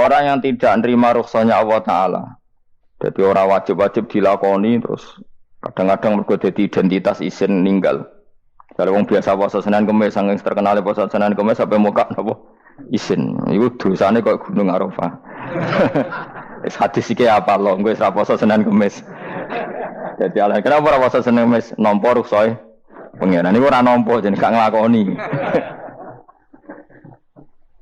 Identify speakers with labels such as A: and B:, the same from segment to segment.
A: orang yang tidak nerima rukhsahnya Allah Ta'ala. Jadi orang wajib-wajib dilakoni terus kadang-kadang mergo dadi identitas isin ninggal. Kalau wong biasa puasa Senin Kamis saking terkenal puasa Senin Kamis sampai muka napa isin. Iku dosane kok Gunung Arafah. Wis hadis iki apa lho, kowe wis ra puasa Senin Kamis. Jadi ala kenapa ora puasa Senin Kamis nampa rukhsah pengiran niku ora nampa jeneng gak nglakoni.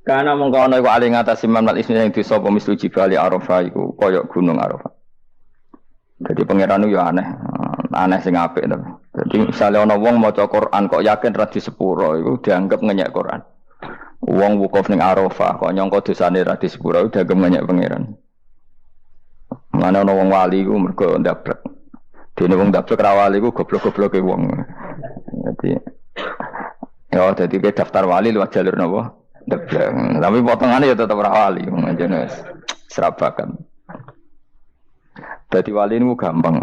A: Karena mengkono iku ali ngatasi manal ismi sing dosa pemislu jibali Arafah iku kaya gunung Arafah. Jadi pangeran itu ya aneh sing apik to. Jadi misalnya ana wong maca Quran kok yakin ra di sepuro iku dianggap ngenyek Quran. Wong wukuf ning Arafah kok nyangka dosane ra di sepuro dianggap ngenyek pangeran. Mana ana wong wali iku mergo ndablek. Dene wong ndablek ra wali iku goblok-gobloke wong. Jadi ke daftar wali lewat jalur napa? Ndablek. Tapi potongannya ya tetap ra wali menjene serabakan. Dadi wali niku gampang.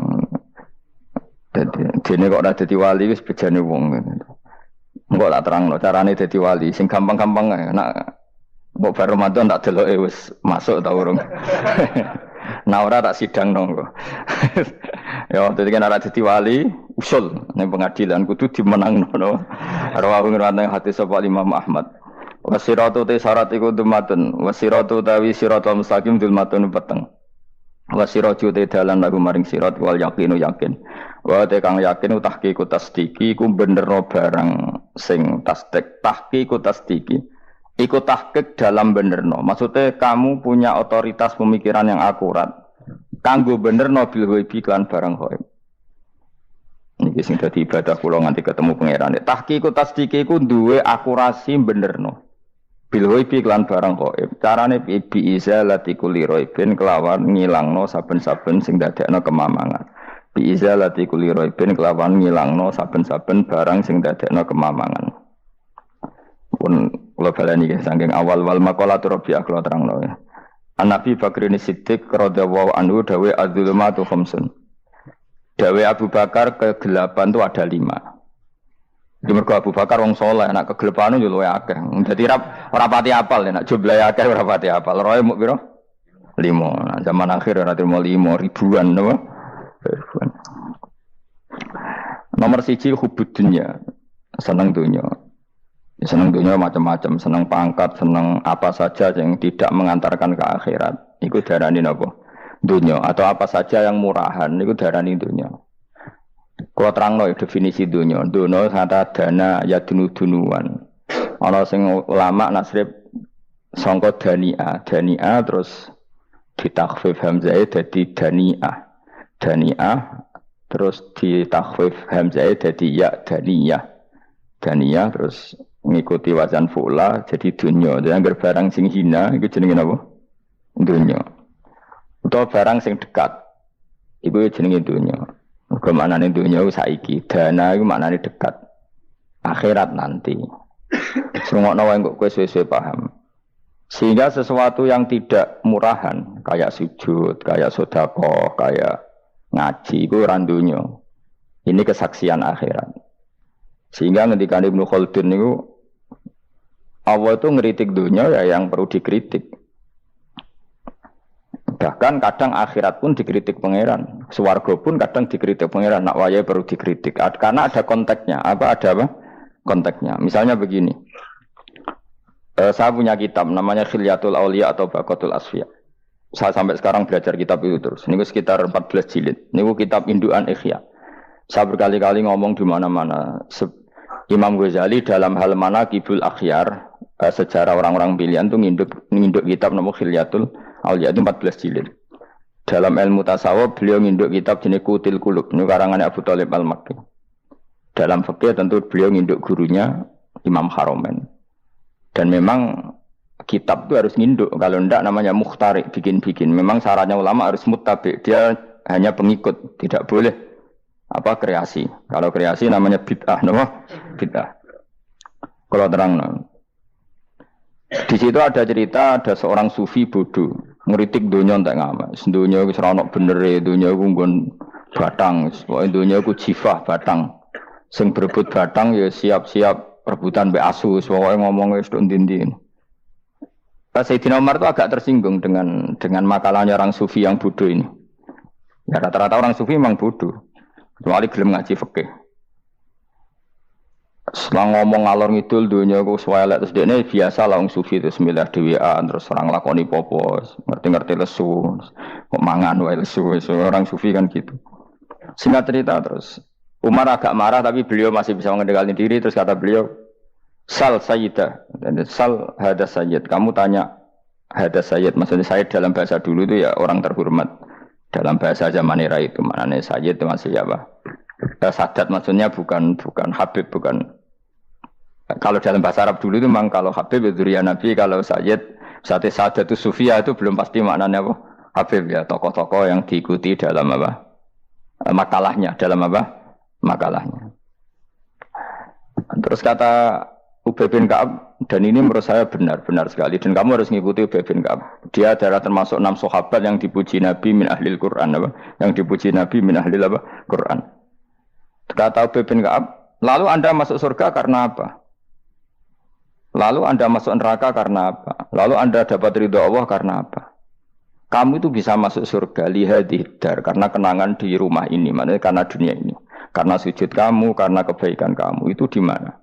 A: Dene kok ora dadi wali wis bejane wong. Engko tak terangno carane dadi wali sing gampang-gampang ae. Nek mbok bar Ramadan tak deloke wis masuk ta urung. Nah ora tak sidang nongko. Ya dadi kan ora dadi wali usul ning pengadilan kudu dimenangno. Rawahu ngrawat hadis sapa Imam Ahmad. Wasiratu te syarat iku dumatun. Wasiratu tawi siratal mustaqim dumatun peteng. Wasiratu te dalan lagu maring sirat wal yakinu yakin. Wa te kang yakin tahqiqu tasdiki iku benerno barang sing tahqiqu tasdiki. Iku tahqiq dalam benerno. Maksudnya kamu punya otoritas pemikiran yang akurat. Kanggo benerno bil ghaibi kan barang ghaib. Niki sing dadi ibadah kula nganti ketemu pangeran. Tahqiqu tasdiki iku duwe akurasi benerno. Bil ghaibi lan barang ghaib. Carane bi izalati kulli ghaibin kelawan ngilangno saben-saben sing dadekno kemamangan. Bi izalati kulli ghaibin kelawan ngilangno saben-saben barang sing dadekno kemamangan. Pun kula baleni saking awal wal maqalatu rabi'ah kula terangno ya. An-Nabi Bakrin Siddiq radhiyallahu anhu dawe az-zulumatu khamsun. Dawe Abu Bakar kegelapan itu ada 5. Di mergo Abu Bakar wong saleh nek kegelapan yo luwe akeh. Dadi ora pati apal nek jumlahe akeh ora pati apal. Roe muk pira? 5. Nah, zaman akhir ora terima 5 ribuan napa? Ribuan. Nomor 1 hubud dunya. Seneng dunya. Seneng dunia macam-macam, seneng pangkat, seneng apa saja yang tidak mengantarkan ke akhirat. Iku darani napa? Dunia atau apa saja yang murahan iku darani dunia. Kalau terangno definisi dunia, dunia kata dana ya dunuan. Ana sing ulama nasrib sangka dania terus ditakhfif hamzah dadi daniah. Daniah terus ditakhfif hamzah dadi ya daniyah. Daniyah terus ngikuti wazan fu'la jadi dunya. Jadi anggar barang sing hina iku jenenge napa? Dunya. Utawa barang sing dekat iku jenenge dunya. Mergo maknane dunya iku saiki, dana iku maknane dekat. Akhirat nanti. Srungokno wae kok kowe suwe-suwe paham. Sehingga sesuatu yang tidak murahan kayak sujud, kayak sedekah, kayak ngaji iku ora dunya. Ini kesaksian akhirat. Sehingga ketika Ibnu Khaldun niku Allah itu ngeritik dunia ya yang perlu dikritik. Bahkan kadang akhirat pun dikritik pangeran, swarga pun kadang dikritik pangeran. Nak wayah perlu dikritik karena ada konteksnya. Ada apa? Konteksnya. Misalnya begini. Saya punya kitab namanya Khilyatul Auliya atau Baqatul Asfiya. Saya sampai sekarang belajar kitab itu terus. Ini sekitar 14 jilid. Ini kitab indukan Ihya. Saya berkali-kali ngomong di mana-mana. Imam Ghazali dalam hal mana Kibul Akhyar, sejarah orang-orang pilihan itu nginduk kitab nama Khilyatul Auliya itu 14 jilid. Dalam ilmu tasawuf beliau nginduk kitab jenis Qutil Qulub, ini karangannya Abu Thalib Al-Makki. Dalam fikih tentu beliau nginduk gurunya Imam Haromen. Dan memang kitab itu harus nginduk, kalau tidak namanya mukhtarik, bikin-bikin. Memang syaratnya ulama harus muttabi, dia hanya pengikut, tidak boleh kreasi. Kalau kreasi namanya bid'ah, bid'ah. Kalau terang, di situ ada cerita ada seorang sufi bodoh ngeritik dunia entek ngamak. Dunia wis ora ono benere, dunia ku nggon batang, pokoke dunia ku jifah batang. Sing berebut batang ya siap-siap rebutan mbek asu, pokoke ngomong wis tok ndi-ndi. Sayyidina Umar itu agak tersinggung dengan makalahnya orang sufi yang bodoh ini. Ya rata-rata orang sufi memang bodoh. Kecuali gelem ngaji fikih. Setelah ngomong ngalor ngidul dunia ku swelek terus dia biasa lah orang sufi terus milih dhewean terus orang lakoni popo, ngerti-ngerti lesu, kok mangan wae lesu, orang sufi kan gitu. Singkat cerita terus Umar agak marah tapi beliau masih bisa mengendalikan diri terus kata beliau Sal Sayyidah, Sal Hada Sayyid. Kamu tanya Hada Sayyid, maksudnya Sayyid dalam bahasa dulu itu ya orang terhormat. Dalam bahasa zaman era itu maknanya Sayyid itu masih apa? Sadat maksudnya bukan Habib, bukan. Kalau dalam bahasa Arab dulu itu memang kalau Habib itu ya Nabi, kalau Sayyid, Sadat itu Sufia itu belum pasti maknanya apa? Habib ya, tokoh-tokoh yang diikuti dalam apa? Makalahnya, dalam apa? Makalahnya. Terus kata Ubay bin Ka'ab, dan ini menurut saya benar sekali, dan kamu harus mengikuti Ubay bin Ka'ab. Dia adalah termasuk 6 sahabat yang dipuji Nabi min ahlil Quran, apa? Yang dipuji Nabi min ahlil apa? Quran. Kata Ubay bin Ka'ab, lalu Anda masuk surga karena apa? Lalu Anda masuk neraka karena apa? Lalu Anda dapat ridho Allah karena apa? Kamu itu bisa masuk surga lihadidar karena kenangan di rumah ini, maksudnya karena dunia ini. Karena sujud kamu, karena kebaikan kamu, itu di mana?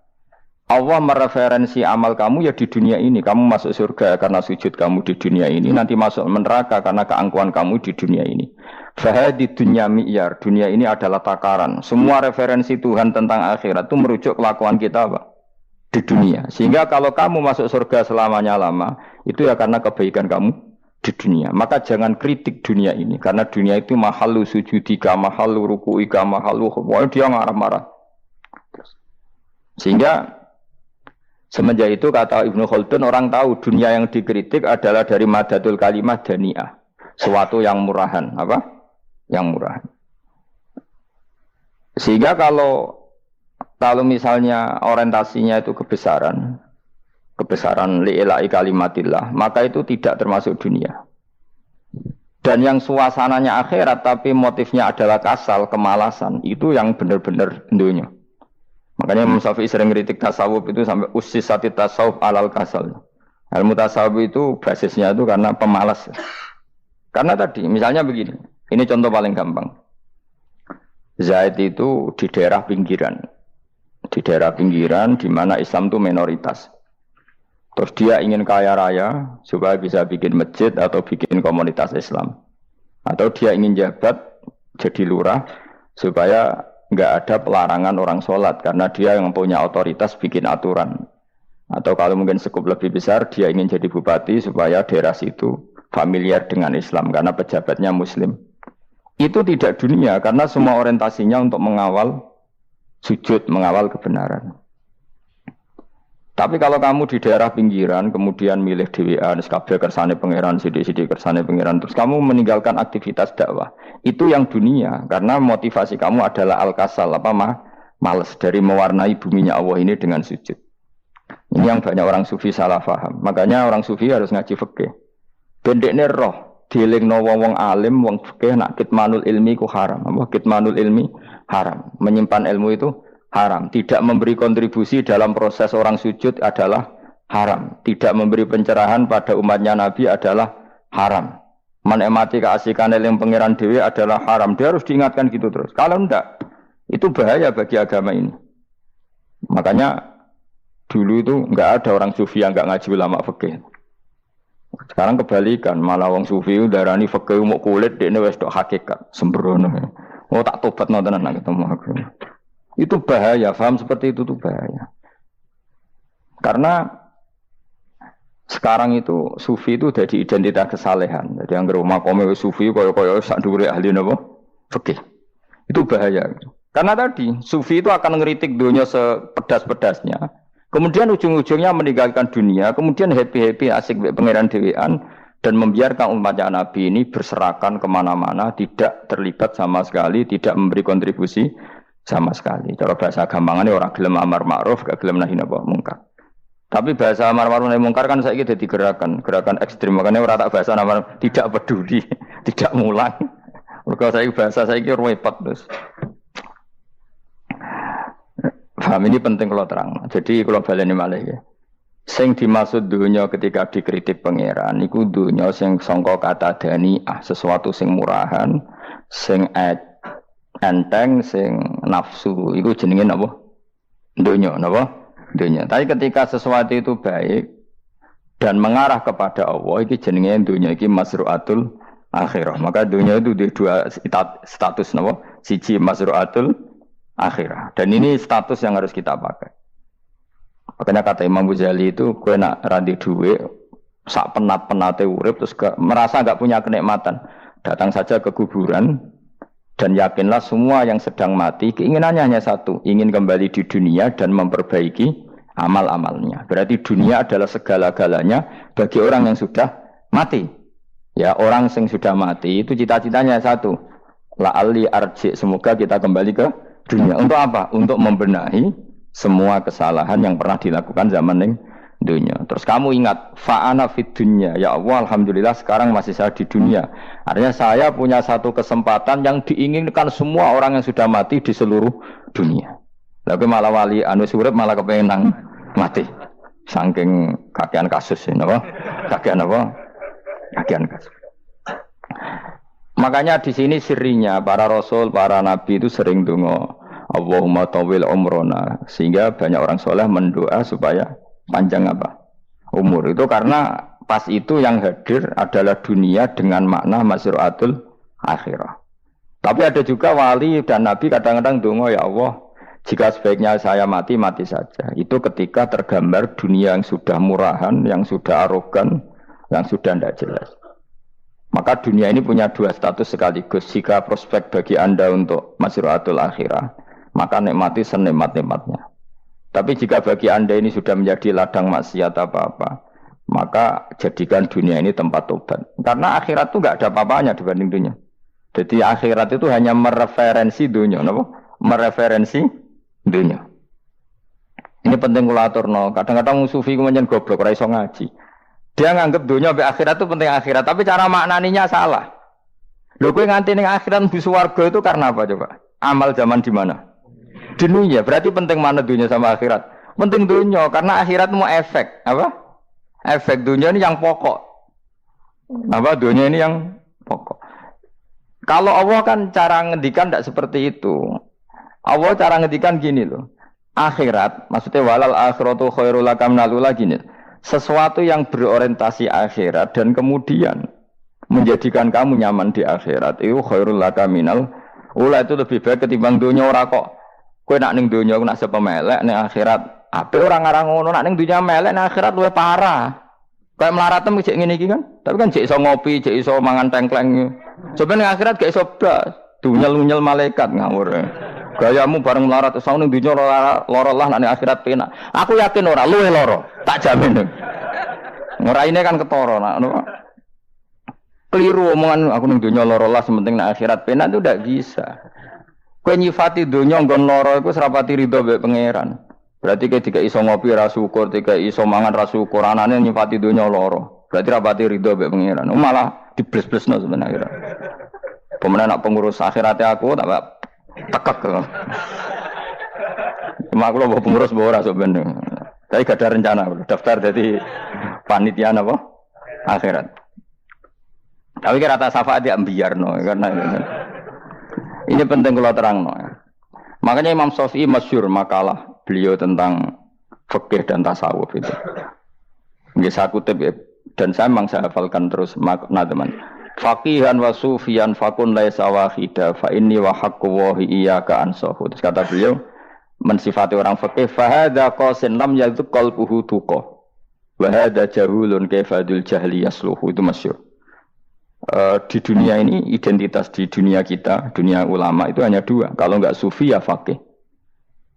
A: Allah mereferensi amal kamu ya di dunia ini. Kamu masuk surga karena sujud kamu di dunia ini. Nanti masuk neraka karena keangkuhan kamu di dunia ini. Fahadi dunya mi'yar. Dunia ini adalah takaran. Semua referensi Tuhan tentang akhirat itu merujuk kelakuan kita apa? Di dunia. Sehingga kalau kamu masuk surga selamanya lama, itu ya karena kebaikan kamu di dunia. Maka jangan kritik dunia ini. Karena dunia itu mahalu sujudika, mahalu ruku'ika, mahalu khufwa. Dia marah-marah. Sehingga semenjak itu kata Ibnu Khaldun orang tahu dunia yang dikritik adalah dari madatul kalimah dani'ah. Suatu yang murahan. Apa? Yang murahan. Sehingga kalau misalnya orientasinya itu kebesaran li'ilai kalimatillah, maka itu tidak termasuk dunia. Dan yang suasananya akhirat tapi motifnya adalah kasal, kemalasan, itu yang benar-benar dunia. Makanya Imam Syafi'i sering kritik tasawuf itu sampai ussisati tasawuf alal kasal. Ilmu tasawuf itu basisnya itu karena pemalas. Karena tadi misalnya begini, ini contoh paling gampang. Zaid itu di daerah pinggiran. Di daerah pinggiran di mana Islam itu minoritas. Terus dia ingin kaya raya supaya bisa bikin masjid atau bikin komunitas Islam. Atau dia ingin jabat jadi lurah supaya nggak ada pelarangan orang sholat karena dia yang punya otoritas bikin aturan. Atau kalau mungkin skup lebih besar dia ingin jadi bupati supaya daerah situ familiar dengan Islam karena pejabatnya Muslim. Itu tidak dunia karena semua orientasinya untuk mengawal sujud, mengawal kebenaran. Tapi kalau kamu di daerah pinggiran, kemudian milih DWA, kabeh kersane pangeran, sidik-sidik kersane pangeran, terus kamu meninggalkan aktivitas dakwah, itu yang dunia, karena motivasi kamu adalah al-kasal, males dari mewarnai buminya Allah ini dengan sujud. Ini yang banyak orang sufi salah paham. Makanya orang sufi harus ngaji fikih. Bendekne roh, dilingno wong alim, wong fikih, nak kitmanul ilmi ku haram. Kitmanul ilmi haram. Menyimpan ilmu itu haram. Tidak memberi kontribusi dalam proses orang sujud adalah haram. Tidak memberi pencerahan pada umatnya Nabi adalah haram. Menikmati keasikan yang pangeran dewi adalah haram. Dia harus diingatkan gitu terus. Kalau enggak, itu bahaya bagi agama ini. Makanya dulu itu enggak ada orang sufi yang enggak ngaji ulama fikih. Sekarang kebalikan, malah wong sufi darani fikih mau kulit dekne wis tok hakikat, sembrono. Oh tak tobat nonton nak ketemu aku. Itu bahaya, paham seperti itu tuh bahaya. Karena sekarang itu sufi itu jadi identitas kesalehan. Jadi yang rumah kome sufi koyo-koyo sak dhuwure ahli napa? Fikih. Itu bahaya. Karena tadi sufi itu akan ngeritik dunia sepedas-pedasnya. Kemudian ujung-ujungnya meninggalkan dunia, kemudian happy-happy asik pangeran dhewean dan membiarkan umatnya Nabi ini berserakan kemana-mana, tidak terlibat sama sekali, tidak memberi kontribusi sama sekali. Cara bahasa gampangannya orang gelem amar ma'ruf, gak gelem nahi mungkar. Tapi bahasa amar ma'ruf nahi mungkar kan saiki dadi gerakan ekstrem. Makanya ora tak bahasa amar tidak peduli, tidak mulang. Mergo saiki bahasa saiki repot terus. Paham ini penting kalau terang. Jadi kalau baleni malih ya. Sing dimaksud dunya ketika dikritik pangeran iku dunya sing sangka kata dani'ah, sesuatu sing murahan, sing enteng, sing nafsu. Iku jenenge napa? Dunya, napa? Dunya. Tapi ketika sesuatu itu baik dan mengarah kepada Allah, iki jenenge dunya iki masru'atul akhirah. Maka dunia itu di dua status napa? Siji masru'atul akhirah. Dan ini status yang harus kita pakai. Makanya kata Imam Ghazali itu, kowe nak randi duwe sak penat-penate urip terus merasa enggak punya kenikmatan, datang saja ke kuburan dan yakinlah semua yang sedang mati keinginannya hanya satu, ingin kembali di dunia dan memperbaiki amal-amalnya. Berarti dunia adalah segala-galanya bagi orang yang sudah mati. Ya, orang yang sudah mati itu cita-citanya satu. La'alli arji, semoga kita kembali ke dunia. Untuk apa? Untuk membenahi semua kesalahan yang pernah dilakukan zaman yang dunia. Terus kamu ingat, fa'ana fid dunya. Ya Allah, alhamdulillah sekarang masih saya di dunia. Artinya saya punya satu kesempatan yang diinginkan semua orang yang sudah mati di seluruh dunia. Tapi malah wali anu urip malah kepengen nang mati. Saking kakean kasus ini, apa? Kakean apa? Kakean kasus. Makanya di sini sirinya para rasul, para nabi itu sering donga Allahumma tawil umrona, sehingga banyak orang soleh mendoa supaya panjang apa? Umur. Itu karena pas itu yang hadir adalah dunia dengan makna masru'atul akhirah. Tapi ada juga wali dan nabi kadang-kadang donga, ya Allah, jika sebaiknya saya mati, mati saja. Itu ketika tergambar dunia yang sudah murahan, yang sudah arogan, yang sudah tidak jelas. Maka dunia ini punya dua status sekaligus. Jika prospek bagi Anda untuk masru'atul akhirah, maka nikmati senikmat-nikmatnya. Tapi jika bagi Anda ini sudah menjadi ladang maksiat apa-apa, maka jadikan dunia ini tempat tobat. Karena akhirat itu nggak ada apa-apanya dibanding dunia. Jadi akhirat itu hanya mereferensi dunia, mereferensi dunia. Ini penting kula aturno. Kadang-kadang sufi kemudian goblok ora iso ngaji. Dia nganggep dunia sampai akhirat itu penting akhirat, tapi cara maknaninya salah. Lho kowe nganti ning akhirat mlebu swarga itu karena apa coba? Amal zaman di mana? Di dunia. Berarti penting mana dunia sama akhirat? Penting dunia karena akhirat mau efek, apa? Efek dunia ini yang pokok. Apa dunia ini yang pokok. Kalau Allah kan cara ngendikan tidak seperti itu. Allah cara ngendikan gini loh. Akhirat, maksudnya walal akhiratu khairul lakam nalula gini. Sesuatu yang berorientasi akhirat dan kemudian menjadikan kamu nyaman di akhirat itu khairul lakaminal ula, itu lebih baik ketimbang dunia. Ora kok kowe nak ning dunia nak sepemelek ning akhirat apik ora ngarang ngono, nak ning dunia melek ning akhirat luwih parah. Kayak melaratem cek ngene iki kan. Tapi kan cek iso ngopi, cek iso mangan tengkleng. Coba ning akhirat gak iso blas, dunyel-unyel malaikat ngawur. Gayamu bareng melarat usah ning dunya lara lah nek akhirat penak. Aku yakin ora luwih lara, tak jamin. Ngeraine kan ketara nak ngono. Keliru omongan aku ning dunya lara lah sementing nek akhirat penak itu ndak bisa. Kowe nyifati dunya nggon lara iku serapati ridho mbek pangeran. Berarti ketika iso ngopi ra syukur, ketika iso mangan ra syukur, anane nyifati dunya lara. Berarti rapati ridho mbek pangeran. Malah dibles-blesno sebenarnya. Pemenang nak pengurus akhirate aku tak tekek. Cuma aku loh pengurus ora sebenarnya. Tapi gak ada rencana daftar jadi panitia apa? Akhirat. Tapi kira tak syafaat dia ambiarno karena ini penting kalau terangno. Makanya Imam Syafi'i masyhur makalah beliau tentang fikih dan tasawuf itu. Nggih saya kutip ya, dan saya memang saya hafalkan terus makna teman. Faqihan wa sufiyan fakun laisa wahida fa inni wa haqqu wa iyyaka ansahu. Terus kata beliau mensifati orang fikih fa hadza qasin lam yadhuk qalbuhu tuqa wa hadza jahulun kaifadul jahli yasluhu. Itu masyhur. Di dunia ini identitas di dunia kita, dunia ulama itu hanya dua. Kalau enggak sufi ya faqih.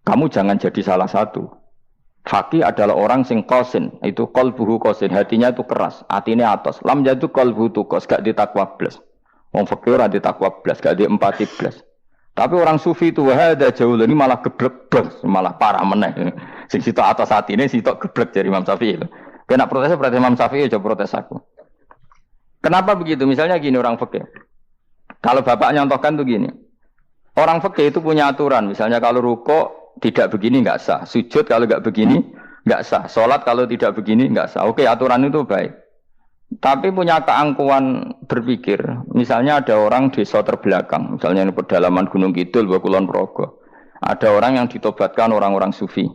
A: Kamu jangan jadi salah satu. Faqih adalah orang sing qasin, itu qalbuhu qasin, hatinya itu keras, atine atos. Lam jadu qalbuhu tuqas, gak ditakwa blas. Wong faqih ora ditakwa blas, gak diempati blas. Tapi orang sufi itu wahada jauh ini malah geblek blas, malah parah meneh. Sing sitok atos atine sitok geblek dari Imam Syafi'i. Kena protes berarti Imam Syafi'i aja protes aku. Kenapa begitu? Misalnya gini orang fikih. Kalau bapak nyontohkan tuh gini. Orang fikih itu punya aturan. Misalnya kalau rukuk tidak begini nggak sah. Sujud kalau nggak begini Nggak sah. Sholat kalau tidak begini nggak sah. Oke, aturan itu baik. Tapi punya keangkuhan berpikir. Misalnya ada orang desa terbelakang, misalnya di pedalaman Gunung Kidul, Kulon Progo. Ada orang yang ditobatkan orang-orang sufi.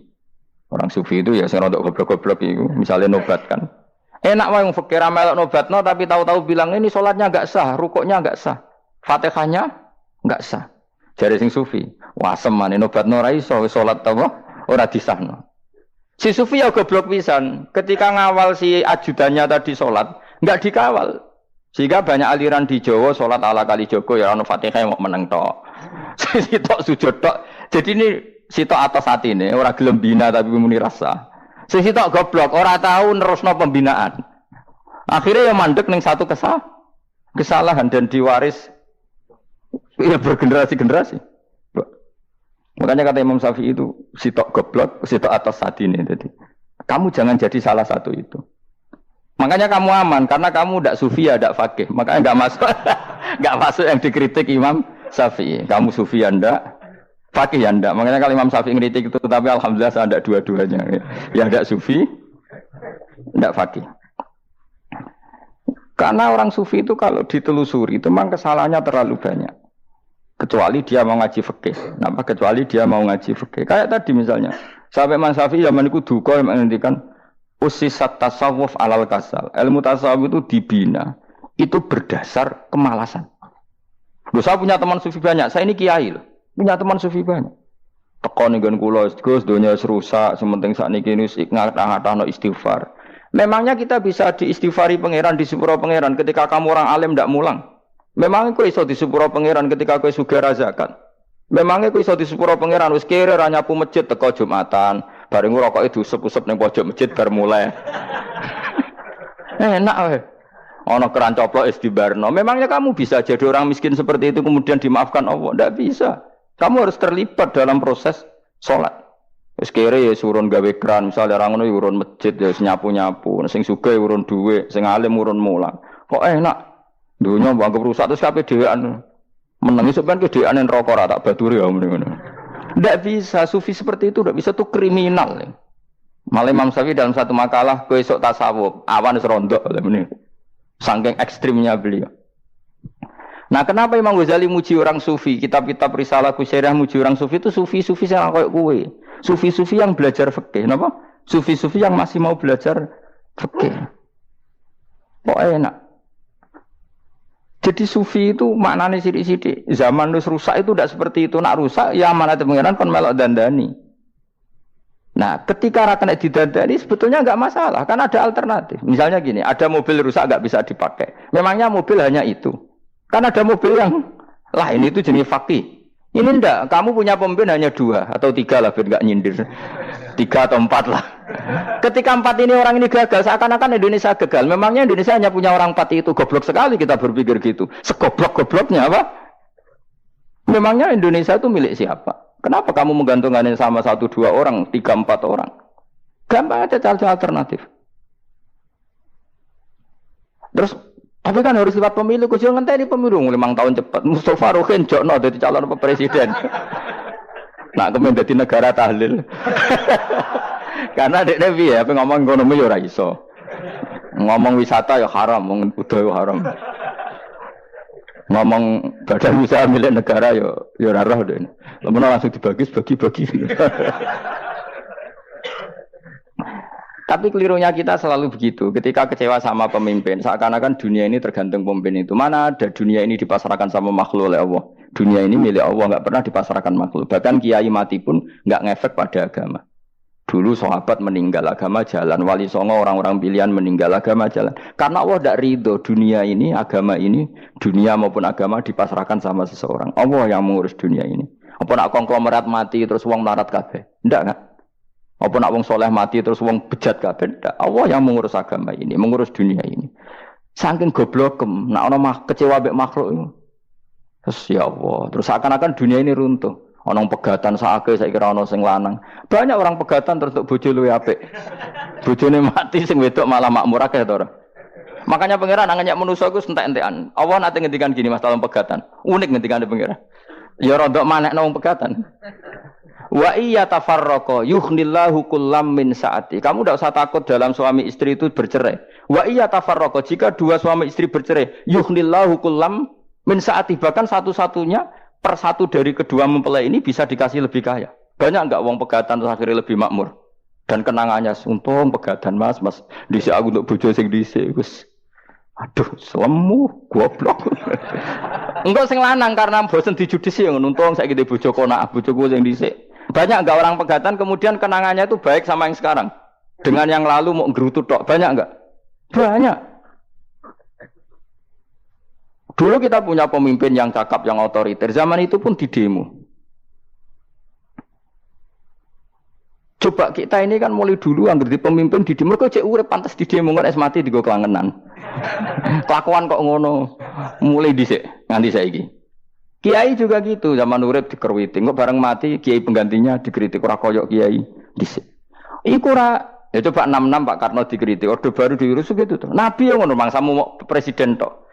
A: Orang sufi itu ya sing rodok goblok-goblok itu, misalnya nobatkan. Enak wae wong fakir melok nobatno tapi tahu-tahu bilang ini sholatnya nggak sah, rukuknya nggak sah, Fatihahnya nggak sah. Jare sing sufi, wah semane nobatno ora iso sholat apa ora disahno. Si sufi ya goblok pisan, ketika ngawal si ajudannya tadi sholat, nggak dikawal. Sehingga banyak aliran di Jawa sholat ala kali Joko ya ono Fatihah mau meneng tok. Sitok sujud tok. Jadi ini sitok atas hati ini, orang gelem bina tapi muni rasa. Sitok goblok, orang tahu nerusno pembinaan. Akhirnya yang mandek ning satu kesalahan dan diwaris ya bergenerasi-generasi. Makanya kata Imam Syafi'i itu sitok goblok, sitok atas hati ini. Jadi kamu jangan jadi salah satu itu. Makanya kamu aman karena kamu tidak sufi ya tidak fakih. Makanya nggak masuk, nggak masuk yang dikritik Imam Syafi'i. Kamu sufi ya ndak, fakih ya ndak. Makanya kalau Imam Syafi'i ngeritik itu, tapi alhamdulillah saya ada dua-duanya. Yang ndak sufi, ndak fakih. Karena orang sufi itu kalau ditelusuri itu memang kesalahannya terlalu banyak. Kecuali dia mau ngaji fikih. Kenapa? Kecuali dia mau ngaji fikih. Kayak tadi misalnya, sampai Imam Syafi'i zaman itu duka yang menghentikan usisat tasawuf alal kasal. Ilmu tasawuf itu dibina. Itu berdasar kemalasan. Loh, saya punya teman sufi banyak. Saya ini kiai loh. Punya teman sufi banyak. Tekon dengan kula Gus dunia rusak, sementing sakniki ini ngatah-ngatahno istighfar. Memangnya kita bisa diistighfari pangeran di sepuro pangeran ketika kamu orang alim ndak mulang? Memangnya kowe iso di sepuro pangeran ketika kowe sugih ra zakat? Memangnya kowe iso di sepuro pangeran wis kere ra nyapu masjid teko Jumatan, bareng rokoke diusep-usep ning pojok masjid bar mulai. Enak wae. Ana keran coplok is dibarno. Memangnya kamu bisa jadi orang miskin seperti itu kemudian dimaafkan Allah? Ndak bisa. Kamu harus terlibat dalam proses sholat. Wis kere ya urun gawe keran, misalnya orang ngono urun masjid ya nyapu-nyapu, sing sugih urun dhuwit, sing alim urun mulang. Kok enak? Dunya mbangke rusak terus kabeh dhewean. Menengi sampean ke dhewean neraka ora tak baturi ya ngono. Ndak bisa, sufi seperti itu ndak bisa, tuh kriminal. Malah Imam Syafi'i dalam satu makalah kowe esuk tasawuf, awan wis rondok ngene. Saking ekstrimnya beliau. Nah, kenapa Imam Ghazali muji orang sufi? Kitab-kitab risalah Qusairiyah muji orang sufi itu sufi-sufi yang koyo kowe. Sufi-sufi yang belajar fikih, napa? Sufi-sufi yang masih mau belajar fikih. Kok enak? Jadi sufi itu maknanya sidik-sidik. Zaman wis rusak itu tidak seperti itu. Nak rusak ya amanat pengiran kon melok dandani. Nah, ketika ra kena didandani sebetulnya enggak masalah, kan ada alternatif. Misalnya gini, ada mobil rusak enggak bisa dipakai. Memangnya mobil hanya itu. Kan ada mobil yang lain itu jenis fakih. Ini enggak, kamu punya pemimpin hanya 2 atau 3 lah biar enggak nyindir. 3 atau 4 lah. Ketika 4 ini orang ini gagal, seakan-akan Indonesia gagal. Memangnya Indonesia hanya punya orang 4 itu. Goblok sekali kita berpikir gitu. Segoblok-gobloknya apa? Memangnya Indonesia itu milik siapa? Kenapa kamu menggantungkannya sama 1-2 orang, 3-4 orang? Gampang aja cari alternatif. Terus tapi kan harus lewat pemilu, khusus ngenteni pemilu 5 tahun cepat. Mustafa Rohin jokno jadi calon presiden. Nah, kemudian jadi negara tahlil. Karena dekne piye, apa ngomong ekonomi ya ora iso. Ngomong wisata ya haram, ngomong budaya haram. Ngomong badan usaha milik negara ya ora roh dene. Lamun langsung dibagi-bagi. Tapi kelirunya kita selalu begitu. Ketika kecewa sama pemimpin, seakan-akan dunia ini tergantung pemimpin itu. Mana ada dunia ini dipasarkan sama makhluk oleh Allah. Dunia ini milik Allah, nggak pernah dipasarkan makhluk. Bahkan kiai mati pun nggak ngefek pada agama. Dulu sahabat meninggal agama jalan, wali songo orang-orang pilihan meninggal agama jalan. Karena Allah tidak ridho dunia ini, agama ini, dunia maupun agama dipasarkan sama seseorang. Allah yang mengurus dunia ini. Apa nak konglomerat mati terus uang melarat kabeh? Enggak kan? Apa nak wong soleh mati terus wong bejat kabeh? Allah yang mengurus agama ini, mengurus dunia ini. Saking goblokem, nak ono kecewa mek makhluk itu. Terus ya Allah, terus seakan-akan dunia ini runtuh. Ono pegatan sakake saiki ora ono sing lanang. Banyak orang pegatan terus untuk bojo luwe apik. Bojone mati sing wedok malah makmur akeh to ora. Makanya pangeran nganyak manusa iku entek-entekan. Allah nate ngendikan gini Mas dalam pegatan. Unik ngendikane pangeran. Ya rodok manekno wong pegatan. Wa iya tafarraqa yughnillahu kullam min saati. Kamu tidak usah takut dalam suami istri itu bercerai. Wa iya tafarraqa, jika dua suami istri bercerai, yughnillahu kullam min saati, bahkan satu-satunya per satu dari kedua mempelai ini bisa dikasih lebih kaya. Banyak enggak wong pegatan terus akhirnya lebih makmur. Dan kenangannya untung pegatan Mas dhisik aku untuk bojo sing dhisik wis. Aduh, selemu goblok. Enggak sing lanang karena bosen dijudisi ngono, untung saiki bojo konak bojoku sing dhisik. Banyak enggak orang pegatan kemudian kenangannya itu baik sama yang sekarang. Dengan yang lalu mau ngerutu tok, banyak enggak? Banyak. Dulu kita punya pemimpin yang cakap, yang otoriter. Zaman itu pun di demo. Coba kita ini kan mulai dulu anggar di pemimpin di demo, kok cek urip pantas di demo kan es mati digo kelangenan. Kelakuan kok ngono. Mulai dhisik nganti saiki. Kiai juga gitu, zaman urip dikerwiti, kok bareng mati kiai penggantinya dikritik ora koyok kiai dhisik. Iku ora ya coba 66 Pak Karno dikritik, orde baru diurus gitu tuh. Nabi yang ngono mangsamu mau presiden tok.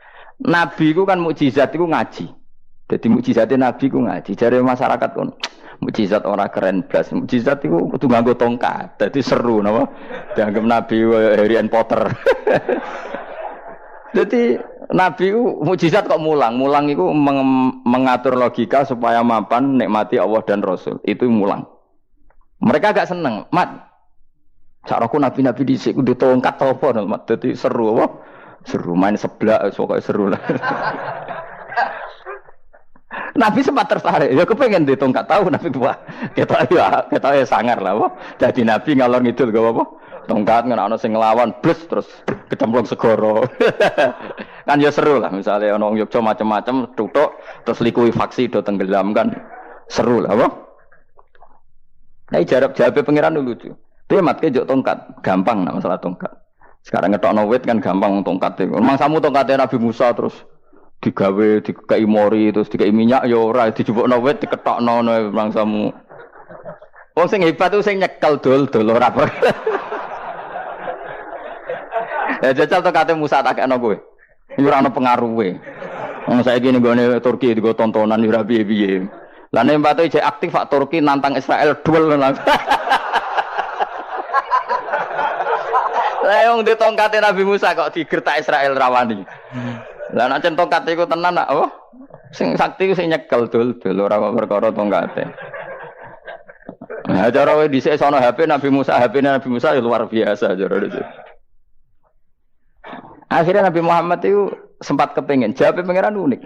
A: Nabi ku kan mukjizat iku ngaji. Dadi mukjizate Nabi ku ngaji. Jare masyarakat kon mukjizat ora keren blas. Mukjizat iku kudu nganggo tongkat. Dadi seru napa? Dianggap Nabi Harry Potter. Jadi Nabi ku mukjizat kok mulang. Mulang iku mengatur logika supaya mapan nikmati Allah dan Rasul. Itu mulang. Mereka agak seneng. Mat. Saraku nabi-nabi dhisik kudu tongkat apa mat. Dadi seru apa? Seru main seblak pokoke seru lah. Nabi sempat tertarik, ya kepengen di tongkat tahu Nabi tua. Kita ya sangar lah, wah. Jadi Nabi ngalor ngidul gak apa? Tongkat nggak sing ngelawan, blus terus kecemplung segoro. Kan ya seru lah, misalnya ono Yogyo macam-macam, tutuk terus likuifaksi do tenggelam kan seru lah, wah. Nah jawab pengiran dulu tuh. Dia matke jok tongkat, gampang nak masalah tongkat. Sekarang ngetokno wit kan gampang tongkat itu. Memang samu tongkatnya Nabi Musa terus digawe dikai mori terus dikai minyak ya ora dijupukno wit diketokno memang samu. Wong sing hebat itu sing nyekel dol ora apa. Ya jajal tongkatnya Musa tak kena kowe. Iki ora ono pengaruhe. Wong saiki ning gone Turki digo tontonan ora piye-piye. Lah nek mbate jek aktif Pak Turki nantang Israel duel langsung. Lah wong di tongkate Nabi Musa kok digertak Israel rawani. Lah nek tongkat iku tenan nak apa? Sing sakti ku sing nyekel dul ora perkara tongkate. Nah, cara wae dhisik sono HP Nabi Musa ya luar biasa cara itu. Akhirnya Nabi Muhammad itu sempat kepengin jawab pangeran unik.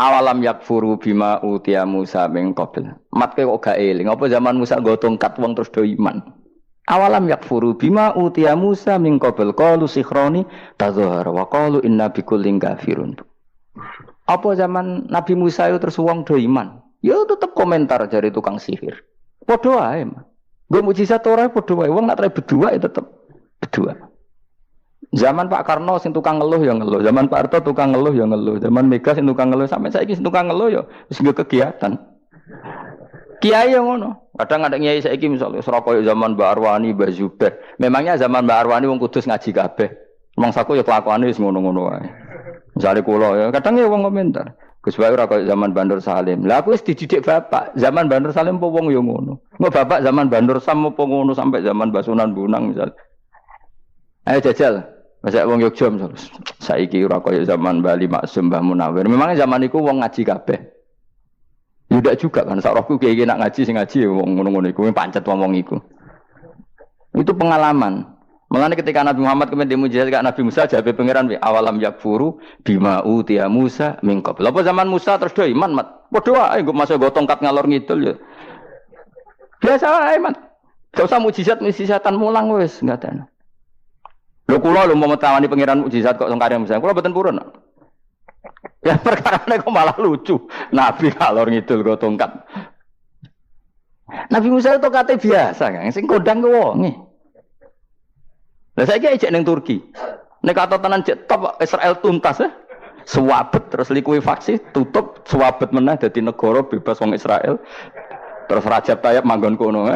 A: Awalam yakfuru bima utiya Musa min qabl. Matke kok gak eling apa zaman Musa nggo tongkat wong terus do iman. Awalam yakfuru bima utiya Musa min qabl qalu sikhroni tadhahara wa qalu inna bikullin kafirun. Apa zaman Nabi Musa itu terus wong do iman? Ya tetep komentar dari tukang sihir. Padha wae, Mas. Nggo mukjizat ora padha wae. Wong nak trai berdua ya tetep berdua. Zaman Pak Karno sing tukang ngeluh ya ngeluh, zaman Pak Harto tukang ngeluh ya ngeluh, zaman Mega sing tukang ngeluh sampai saiki sing tukang ngeluh ya wis kegiatan. Kiai yang ngono. Kadang ada kiai saiki misalnya Surabaya zaman Mbak Arwani, Mbak Zubair. Memangnya zaman Mbak Arwani wong Kudus ngaji kabeh. Wong saku ya kelakuane wis ngono-ngono wae. Misale kula ya, kadang ya wong komentar. Gus Bae ora kaya zaman Bandur Salim. Lah aku wis dididik bapak, zaman Bandur Salim apa wong ya ngono. Engko bapak zaman Bandur Sam apa ngono sampai zaman Basunan Bunang misal. Ayo jajal. Masa wong Yogyo misal. Saiki ora kaya zaman Bali Maksum Mbah Munawir. Memangnya zaman iku wong ngaji kabeh. Tidak juga kan, sarahku kayak nak ngaji sing ngaji wong ngono-ngono iku pancet ngomong iku. Itu pengalaman. Mulane ketika Nabi Muhammad kemudian mujizat Nabi Musa jabe pangeran awalam yakfuru bima utiya Musa min qabl. Apa zaman Musa terus do iman mat. Padha wae nggo masuk go tongkat ngalor ngidul ya. Biasa wae mat. Gak usah mujizat-mujizatan mulang wis enggak ada. Lho kula lho mau tawani pangeran mujizat kok sangkare Musa. Kula mboten purun. Ya perkara kok malah lucu. Nabi kalor ngidul go tongkat. Nabi Musa itu kate biasa kan, sing kodang ku wonge. Lah saiki ejek ning Turki. Nek kata tenan cek top Israel tuntas ya. Suwabet terus likuifaksi, tutup suwabet meneh dadi negara bebas wong Israel. Terus Rajab Tayyip manggon kono.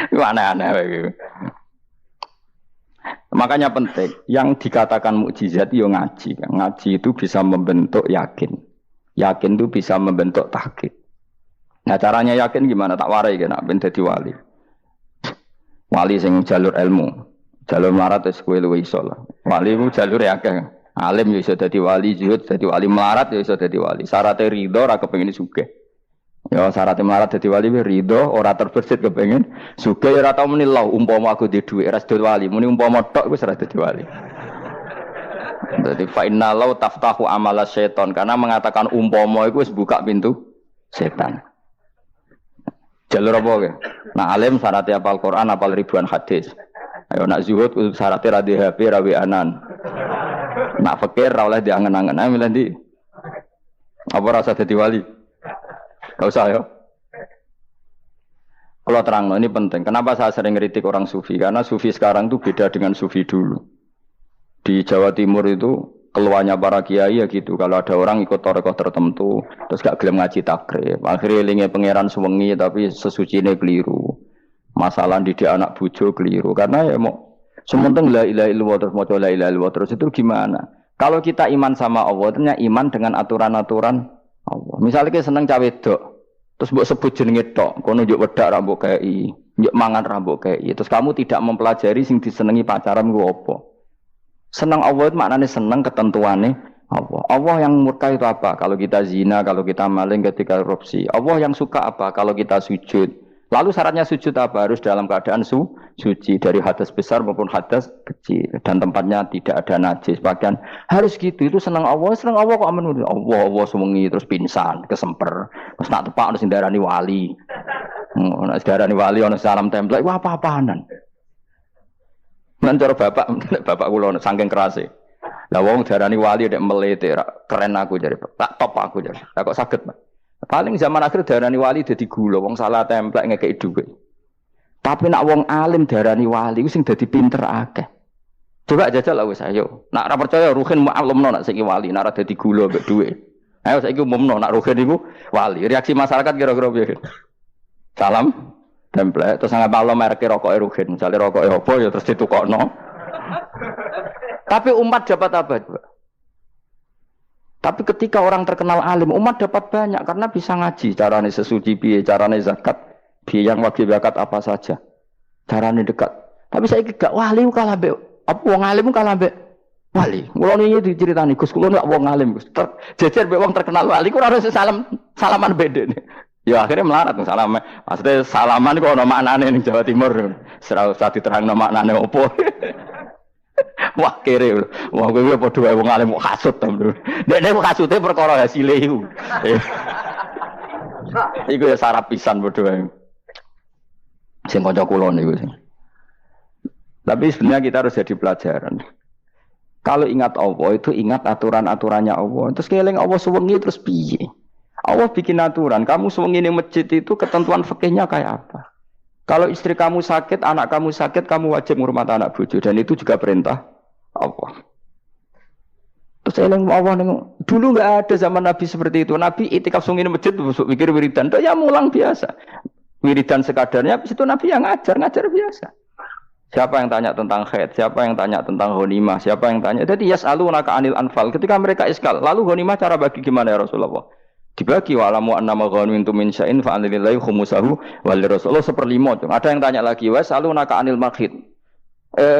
A: Aneh-aneh iki. Makanya penting, yang dikatakan mukjizat itu ngaji. Ngaji itu bisa membentuk yakin. Yakin itu bisa membentuk tahqiq. Nah caranya yakin gimana? Tak warai kan ben dadi wali. Wali sing jalur ilmu, jalur melarat wis kowe luwih iso lah. Wali ku jalure akeh. Alim ya iso dadi wali, zuhud dadi wali, melarat ya iso dadi wali. Syaratnya ridho ora kepengin sugih. Ya syaratnya melarat dadi wali ridho ora terbersit kepengin sugih ora tau muni lho umpama aku di dhuwit ora dadi wali, muni umpama tok wis ora dadi wali. Jadi fa inna law taftahu amala syaiton karena mengatakan umpama itu wis buka pintu setan. Jalur apa ke? Nah alim syaratnya hafal Quran, hafal ribuan hadis. Ayo nak zuhud syaratnya radhi HP, rawi anan. Nak fakir ra oleh diangen-angen. Ayo milih ndi? Apa rasa dadi wali? Gak usah ya. Kalau terang, ini penting. Kenapa saya sering kritik orang sufi? Karena sufi sekarang itu beda dengan sufi dulu. Di Jawa Timur itu keluarnya para kiai ya gitu. Kalau ada orang ikut torekoh tertentu, terus gak gelem ngaji takrib. Akhirnya linge pangeran suwengi tapi sesucine keliru. Masalah didik anak bojo keliru. Karena ya mau sementing la ilaha illallah terus maca la ilaha illallah terus itu gimana? Kalau kita iman sama Allah, ternyata iman dengan aturan-aturan Allah. Misalnya kita seneng cawe wedok, terus mbok sebut jenenge tok, kono njuk wedak ra mbok kei, njuk mangan ra mbok kei. Terus kamu tidak mempelajari sing disenengi pacaran ku apa? Senang Allah itu maknanya senang ketentuannya Allah. Allah yang murka itu apa? Kalau kita zina, kalau kita maling, ketika korupsi. Allah yang suka apa? Kalau kita sujud. Lalu syaratnya sujud apa? Harus dalam keadaan suci dari hadas besar maupun hadas kecil dan tempatnya tidak ada najis. Bahkan harus gitu. Itu senang Allah kok aman. Allah semengi terus pingsan, kesemper. Terus nak tepak harus darani wali. Nak darani wali ono salam template. Wah apa-apaanan. Nan cara bapak kula saking kerase. Lah wong darani wali nek melete keren aku jare. Tak top aku jare. Lah kok saged, Pak. Paling zaman akhir darani wali dadi gula, wong salah templek ngekeki dhuwit. Tapi nak wong alim darani wali ku sing dadi pinter akeh. Coba jajal lah wis ayo. Nak ora percaya Ruhin maklumno nak saiki wali, nak ora dadi gula mbek dhuwit. Ayo saiki umumno nak Ruhin iku wali. Reaksi masyarakat kira-kira piye? Salam template terus nggak malam merek rokok Ruhin, misalnya rokok apa ya terus ditukokno. Tapi umat dapat apa? Tapi ketika orang terkenal alim, umat dapat banyak karena bisa ngaji, carane sesuci piye, carane zakat, piye yang wajib zakat apa saja, carane dekat. Tapi saya gak wali kalah be, apa wong alim kalah be wali. Kulo niki diceritani Gus, kulo nek wong alim Gus, jejer be wong terkenal wali, kulo harus salaman beda nih. Ya akhirnya melarat salam. Maksudnya salaman kok ono maknane ning Jawa Timur. Ora usah diterangno maknane opo. Wah kere. Wah kowe padha wae wong alim kok hasud to. Nek hasute perkara hasile iku. Iku ya sarap pisan padha wae. Sing kanca kula niku sing. Tapi sebenarnya kita harus jadi pelajaran. Kalau ingat Allah itu ingat aturan-aturannya Allah. Terus keling Allah suwengi terus piye? Allah bikin aturan, kamu suwengi ning masjid itu ketentuan fikihnya kayak apa? Kalau istri kamu sakit, anak kamu sakit, kamu wajib ngurmat anak bojo dan itu juga perintah Allah. Terus eling Allah dulu enggak ada zaman Nabi seperti itu. Nabi itikaf suwengi ning masjid terus mikir wiridan, ya mulang biasa. Wiridan sekadarnya habis itu Nabi yang ngajar biasa. Siapa yang tanya tentang haid, siapa yang tanya tentang ghanimah, siapa yang tanya. Jadi yas'alunaka 'anil anfal. Ketika mereka iskal, lalu ghanimah cara bagi gimana ya Rasulullah? Dibagi wa'lamu annama ghanimtum min syai'in fa lillahi khumusahu wa lirrasul 1/5. Ada yang tanya lagi, was'alunaka 'anil makhid.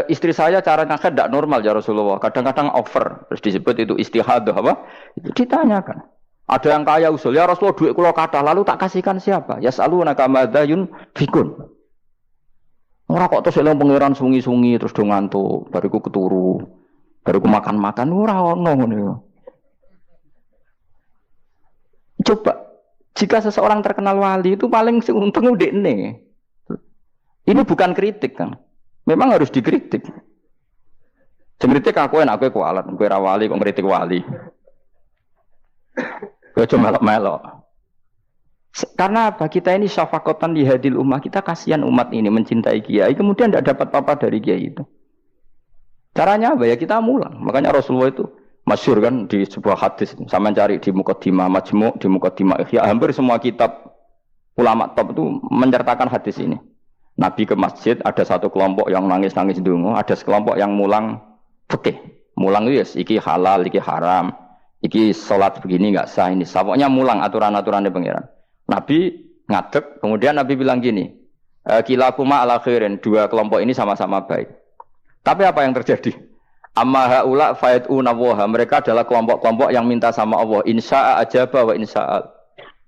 A: Istri saya cara ngakad tidak normal ya Rasulullah. Kadang-kadang over. Terus disebut itu istihadah apa? Itu ditanyakan. Ada yang kaya usul, ya Rasulullah duit kula kathah lalu tak kasihkan siapa? Yas'alunaka madza yunfikun. Ora kok terus eling pangeran sungi-sungi terus do ngantuk, bariku keturu. Bariku makan-makan ora ono ngono. Coba, jika seseorang terkenal wali itu paling untung udekne. Ini bukan kritik kan. Memang harus dikritik. Kritik aku enak aku kualat, kowe ra wali kok ngritik wali. Kowe cuma melok-melok. Karena apa? Kita ini syafaqatan li hadil ummah, kita kasihan umat ini mencintai kiai, kemudian tidak dapat apa-apa dari kiai itu. Caranya apa ya? Kita mulang. Makanya Rasulullah itu masyhur kan di sebuah hadis, sama cari di Muqaddimah Majmu', di Muqaddimah Ihya, hampir semua kitab ulama top itu menceritakan hadis ini. Nabi ke masjid, ada satu kelompok yang nangis-nangis ndonga, ada sekelompok yang mulang fikih. Mulang itu yes, iki halal, iki haram, iki salat begini enggak sah ini. Pokoknya mulang aturan-aturannya pangeran. Nabi ngadeg. Kemudian Nabi bilang gini, kilakuma ala khairin, dua kelompok ini sama-sama baik. Tapi apa yang terjadi? Amma haula fayatuna waha, mereka adalah kelompok-kelompok yang minta sama Allah, insya'a ajaba wa insya'a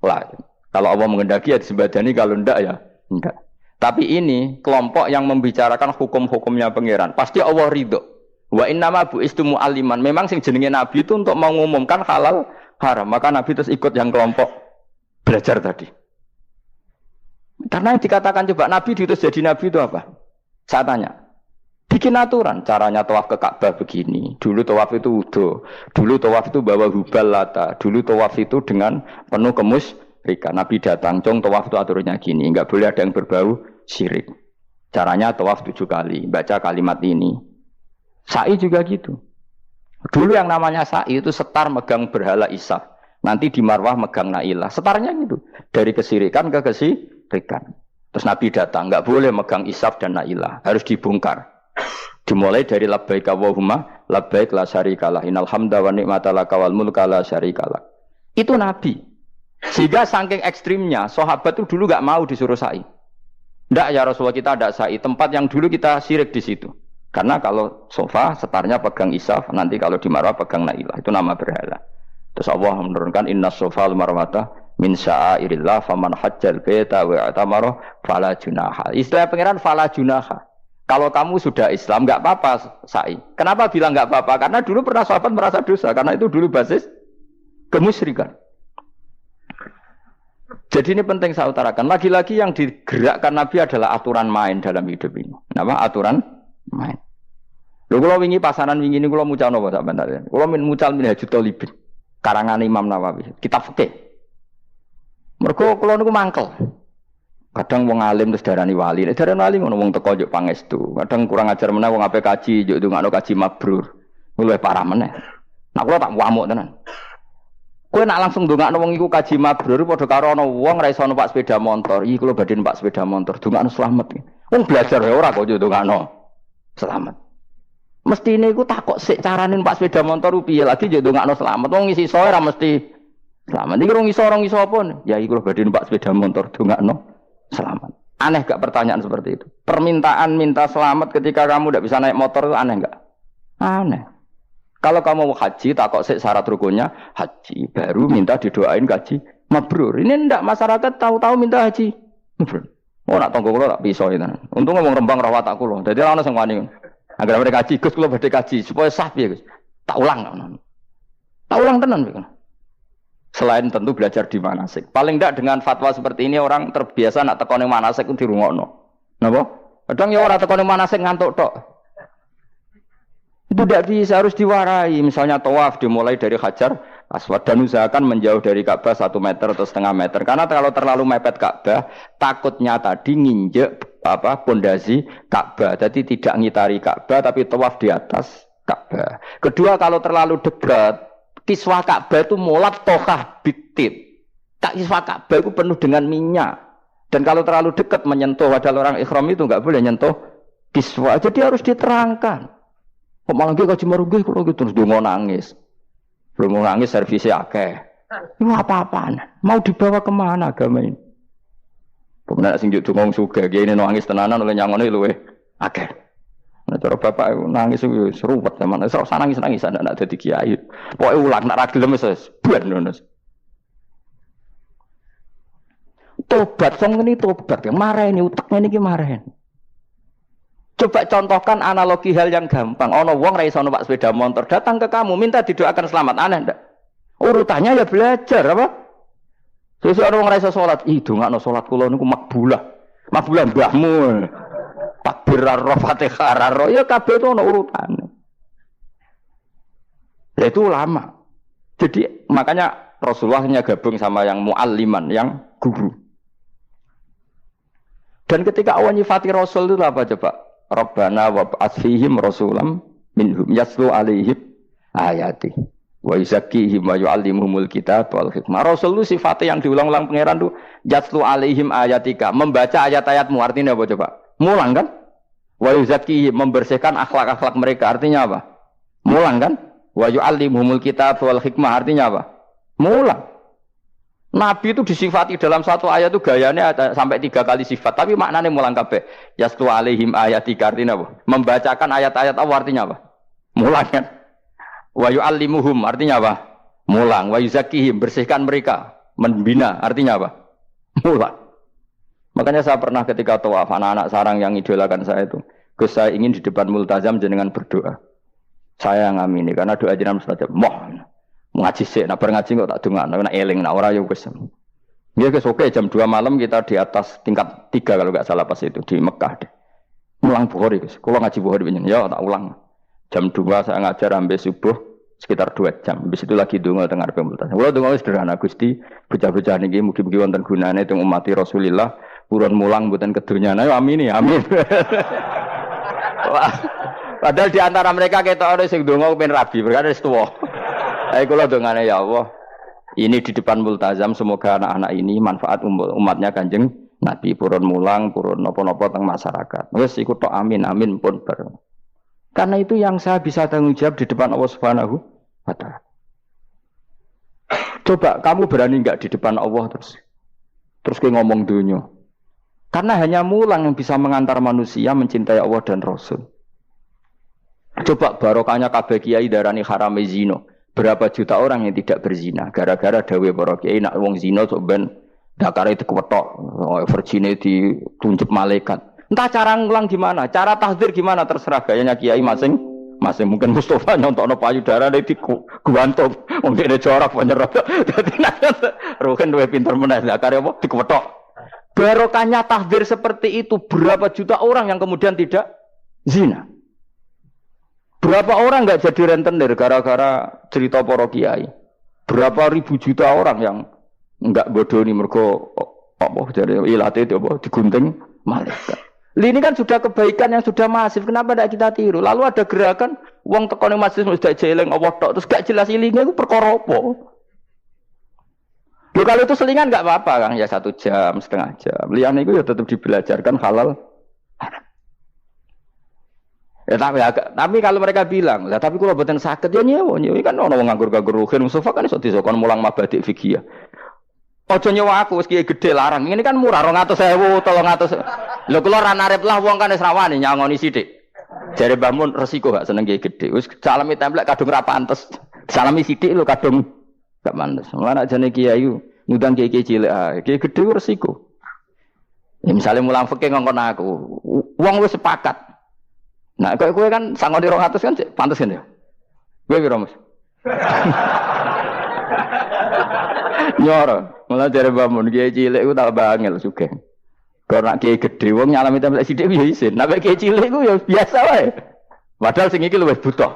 A: la. Kalau Allah mengendaki ya disembadani, kalau enggak ya enggak. Tapi ini kelompok yang membicarakan hukum-hukumnya pangeran. Pasti Allah ridho. Wa innama bu'istu mu'alliman. Memang sing jenenge Nabi itu untuk mengumumkan halal haram. Maka Nabi terus ikut yang kelompok belajar tadi. Karena yang dikatakan coba Nabi diutus jadi Nabi itu apa? Saya tanya. Bikin aturan. Caranya tawaf ke Ka'bah begini. Dulu tawaf itu wudu. Dulu tawaf itu bawa hubal lata. Dulu tawaf itu dengan penuh kemusyrikan. Nabi datang. Cong tawaf itu aturannya gini. Enggak boleh ada yang berbau syirik. Caranya tawaf 7 kali. Baca kalimat ini. Sa'i juga gitu. Dulu yang namanya sa'i itu setar megang berhala Isaf. Nanti di Marwah megang Nailah. Setarnya gitu. Dari kesirikan ke kesirikan. Terus Nabi datang. Enggak boleh megang Isaf dan Nailah. Harus dibongkar. Dimulai dari labbaik Allahumma labbaik la syarikalah innal hamda wa ni'mata laka wal mulka la syarikalah. Itu Nabi. Sehingga saking ekstrimnya sahabat itu dulu enggak mau disuruh sa'i. Enggak ya Rasulullah, kita ada sa'i. Tempat yang dulu kita syirik di situ. Karena kalau sofa setarnya pegang Isaf, nanti kalau di Marwah pegang Nailah. Itu nama berhala. Terus Allah menurunkan inna sofa al-marwata min sya'airillah faman hajjal baita wa i'tamara fala junaha. Istilah pangeran fala junaha. Kalau kamu sudah Islam, enggak apa-apa sa'i. Kenapa bilang enggak apa-apa? Karena dulu pernah sahabat merasa dosa. Karena itu dulu basis kemusyrikan. Jadi ini penting saya utarakan. Lagi-lagi yang digerakkan Nabi adalah aturan main dalam hidup ini. Apa? Aturan main. Lho kula wingi pasaran wingi ini kula mucal napa sampean ta? Kula mucal Minhajut Thalibin. Karangan Imam Nawawi. Kitab fikih. Mergo kula niku mangkel. Kadang wong alim terus darani wali. Nek darani wali ngono wong teko njuk pangestu. Kadang kurang ajar meneh wong ape kaji njuk ndongakno kaji mabrur. Luwih parah meneh. Nah kula tak wamuk tenan. Kowe nak langsung ndongakno wong iku kaji mabrur padha karo ana wong ra iso numpak sepeda motor. Iki kula badhe numpak sepeda motor, ndongakno slamet. Wong belajar ya ora kok njuk ndongakno selamat. Mestine iku takok sik carane numpak sepeda motor piye lagi njuk ndongakno selamat. Wong isi soe ra mesti selamat. Iki rong iso apa? Ya iku lho badhe numpak sepeda motor ndongakno selamat. Aneh gak pertanyaan seperti itu? Permintaan minta selamat ketika kamu tidak bisa naik motor itu aneh gak? Aneh. Kalau kamu mau haji, takut syarat rukunnya haji, baru minta didoain haji mabrur. Ini ndak masyarakat tahu-tahu minta haji mabrur. Oh nak tonggo kulo tak pisau itu. Untung ngomong Rembang rawat tak kulo. Jadi orang sing wani. Agar mereka haji, Gus kulo badhe haji supaya sah piye Gus. Tak ulang. Tak ulang tenan piye. Selain tentu belajar di manasik. Paling tidak dengan fatwa seperti ini orang terbiasa nak tekoni manasik itu dirungokno. Napa? Kadang ya orang tekoni manasik ngantuk tok. Itu tidak bisa, harus diwarai. Misalnya tawaf dimulai dari Hajar Aswad dan usahakan menjauh dari Ka'bah 1 meter atau setengah meter. Karena kalau terlalu mepet Ka'bah, takutnya tadi nginjek pondasi Ka'bah. Jadi tidak ngitari Ka'bah tapi tawaf di atas Ka'bah. Kedua, kalau terlalu dekat kiswah Ka'bah itu mulat tokah bitit. Kiswah Ka'bah itu penuh dengan minyak. Dan kalau terlalu dekat menyentuh, padahal orang ikhram itu enggak boleh nyentuh kiswah. Jadi harus diterangkan. Kok malah kaji marugi kalau gitu terus dia mau nangis. Belum mau nangis servisnya akeh. Itu apa-apaan? Mau dibawa kemana agama ini? Kemudian sing juk ngomong sugih ini nangis tenanan oleh nyangone luwe akeh. Nah, cara bapak nangis itu seruwet zaman. Saya nangis ada dadi kiai. Pokoke ulang nak ra gelem wis ben ngono. Tobat song ini tobat ya mareni utekne niki mareni. Coba contohkan analogi hal yang gampang. Ono wong ra iso numpak sepeda motor, datang ke kamu minta didoakan selamat, aneh ndak? Urutannya ya belajar apa? Sesuk ono wong ra iso salat, ih dongakno salat kula niku makbulah. Makbulah mbahmu. Takbir ar Fatihah ar ya kabeh itu ono urutane. Ya itu lama. Jadi makanya Rasulullah hanya gabung sama yang mualliman, yang guru. Dan ketika awal nyifati Rasul itu apa coba? Rabbana wa ba'ats fihim rasulam minhum yatlu alaihim ayati wa yuzakkihim wa yu'allimuhumul kitab wal hikmah. Rasul itu sifatnya yang diulang-ulang pangeran itu yatlu alaihim ayatika, membaca ayat-ayatmu. Artinya apa coba? Mulang kan? Wa yuzakkihim, membersihkan akhlak-akhlak mereka. Artinya apa? Mulang kan? Wa yu'allimuhumul kitab wal hikmah. Artinya apa? Mulang. Nabi itu disifati dalam satu ayat itu gayanya ada sampai 3 kali sifat, tapi maknanya mulang kabeh. Yastu alaihim ayatika artinya apa? Membacakan ayat-ayat Allah artinya apa? Mulang kan? Wa yu'allimuhum artinya apa? Mulang. Wa yuzakkihim bersihkan mereka, membina artinya apa? Mulang. Makanya saya pernah ketika tawaf anak-anak sarang yang idolakan saya itu, Gus saya ingin di depan multazam jenengan berdoa. Saya yang amini karena doa jenengan mustajab. Ngaji sih, nah ngaji kok tak dengar, nah eling, nah orang yang Gus. Ya Gus oke jam 2 malam kita di atas tingkat 3 kalau nggak salah pas itu di Mekah deh. Mulang Bukhari Gus, kalau ngaji Bukhari begini, ya tak ulang. Jam 2 saya ngajar sampai subuh sekitar 2 jam. Habis itu lagi donga teng arep multazam. Kula donga sederhana Gusti, bocah-bocah niki mugi-mugi wonten gunane teng umat Rasulillah, purun mulang mboten kedunyane. Amin ya, amin. Padahal di antara mereka ketok ana sing donga ben rabi, berkah wis tuwa. Ayo kula dongane ya Allah. Ini di depan multazam semoga anak-anak ini manfaat umatnya Kanjeng Nabi purun mulang, purun napa-napa teng masyarakat. Wis iku tok amin amin pun bareng. Karena itu yang saya bisa tanggung jawab di depan Allah Subhanahu wa Ta'ala. Coba kamu berani enggak di depan Allah terus kayak ngomong dunia. Karena hanya mulang yang bisa mengantar manusia mencintai Allah dan Rasul. Coba barokahnya kabeh kiai darani harame zina. Berapa juta orang yang tidak berzina gara-gara dawe para kiai nak wong zina sok ben dakare dikwetok, virgine ditunjuk malaikat. Entah cara ngulang gimana, cara tahdzir gimana terserah gayanya kiai masing-masing. Mungkin Mustafa nyontokno payudara nek diguantuk, wong dene jorok penyerot. Dadi nek rohen duwe pinter meneh dakare apa dikwetok. Barokahnya tahdzir seperti itu berapa juta orang yang kemudian tidak zina. Berapa orang enggak jadi rentenir gara-gara cerita para kiai? Berapa ribu juta orang yang enggak bodoni mergo apa jadi ilate itu apa digunting malaikat. Ini kan sudah kebaikan yang sudah masif. Kenapa tidak kita tiru? Lalu ada gerakan wong tekone masjid sudah jeleng Allah tok terus gak jelas ilingnya itu perkara apa? Loh, kalau itu selingan enggak apa-apa Kang, ya 1 jam, setengah jam. Liyane itu ya tetap dibelajarkan halal. Ya, tapi kalau mereka bilang, lah tapi kalau buatan sakit ya nyewa kan orang nganggur-nganggur ruhin Mustafa kan iso disokon mulang mabadik fikih. Ojo nyewa aku wis kiye gede larang. Ini kan murah 200.000, 300. Lho kula ra narep lah wong kan wis rawani nyangoni sithik. Jare Mbah Mun resiko gak seneng kiye gede. Wis salami templek kadung ra pantes. Salami sithik lho kadung gak pantes. Mulane jane kiai ngundang kiye cilik ae. Kiye gede resiko. Ya misalnya mulang fikih ngongkon aku, wong wis sepakat. Nah, kowe kan sangoni 200 kan pantes kan ya. Kowe piro, Mas? Nyoro, malah jare bangun kiai cilik ku tak bangel sugih. Karena kiai gedhe wong nyalami templek sithik ya isin. Nek kiai cilik ku ya biasa wae. Padahal sing iki luwih butuh.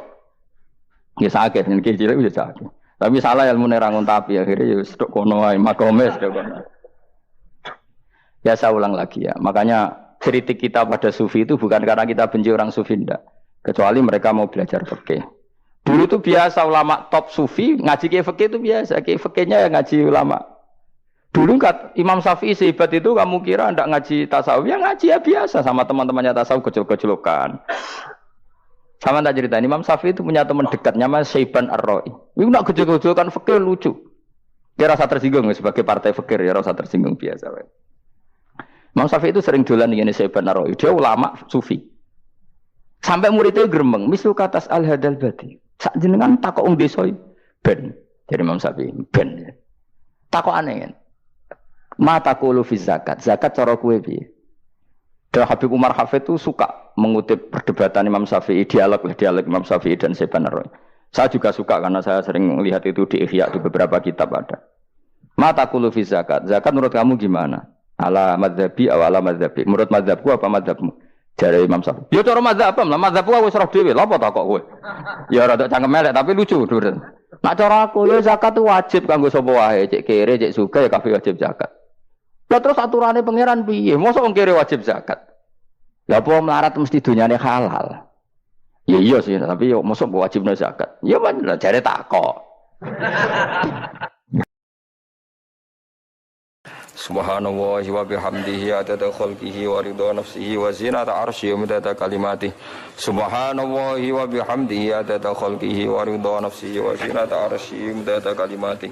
A: Ya sakit yen kiai cilik ya sakit. Tapi salah ilmune ra ngontapi akhirnya ya stok kono wae makome stok kono. Ya saya ulang lagi ya. Makanya kritik kita pada sufi itu bukan karena kita benci orang sufi enggak. Kecuali mereka mau belajar fikih. Dulu itu biasa ulama top sufi ngaji kiai fikih itu biasa. Kiai fikihnya ya ngaji ulama. Dulu kan Imam Syafi'i sehebat itu kamu kira enggak ngaji tasawuf? Ya ngaji ya biasa sama teman-temannya tasawuf kecil-kecilokan. Sama tak ceritain Imam Syafi'i itu punya teman dekat namanya Syaiban Ar-Ra'i. Itu nak kecil-kecilokan fikih lucu. Dia rasa tersinggung sebagai partai fikih ya rasa tersinggung biasa. Imam Syafi'i itu sering dolan ngene Syaiban Ar-Ra'i. Dia ulama sufi. Sampai muridnya gremeng, mislu katas al-hadal bati. Sak jenengan takok wong desa ben. Jadi Imam Syafi'i ben. Takok aneh kan. Mata taqulu fi zakat. Zakat cara kowe piye? Dan Habib Umar Hafid itu suka mengutip perdebatan Imam Syafi'i, dialog Imam Syafi'i dan Syaiban Ar-Ra'i. Saya juga suka karena saya sering melihat itu di Ihya di beberapa kitab ada. Mata taqulu fi zakat. Zakat menurut kamu gimana? Ala madzhabi aw ala madzhabi. Menurut madzhabku apa madzhabmu? Jare Imam Syafi'i. Ya cara madzhab apa? Lah madzhabku wis roh dhewe. Lha apa tak kok kowe? Ya rada cangkem elek tapi lucu, Dur. Nak cara aku ya zakat itu wajib kanggo sapa wae, cek kere, cek sugih ya kabeh wajib zakat. Lah terus aturane pangeran piye? Mosok wong kere wajib zakat. Lah apa melarat mesti dunyane halal. Ya iya sih, tapi yo mosok wajibna zakat. Ya jare tak kok. Subhanallah wa bihamdihi adada khalqihi wa ridha nafsihi wa zinata arsyihi wa midada kalimatihi. Subhanallah wa bihamdihi adada khalqihi wa ridha nafsihi wa zinata arsyihi wa midada kalimatihi.